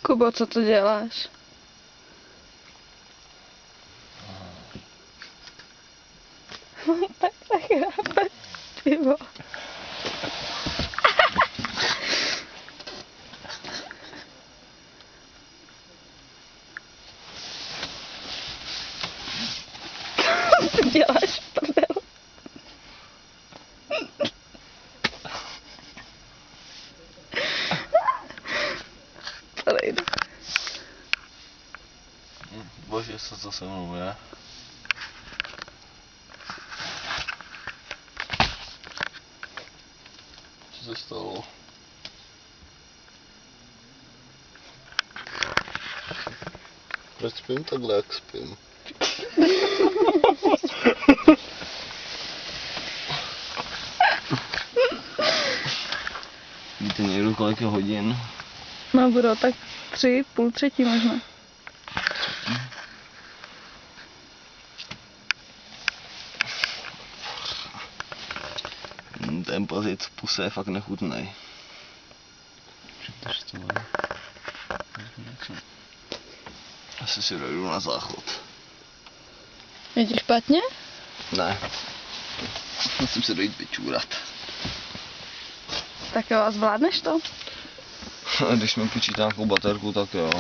Kubo, co to děláš? Tak chrápe, pivo. Co ty děláš, prdel? To nejde. Bože, co se mnou je? Co se stalo? Proč spím takhle, jak spím? Víte někdo, kolik je hodin? No budou tak 3, půl třetí možná. Ten pazit v puse je fakt nechutnej. Asi si dojdu na záchod. Je ti špatně? Ne. Musím se dojít vyčůrat. Tak jo, a zvládneš to? Když mi počítám nějakou baterku, tak jo.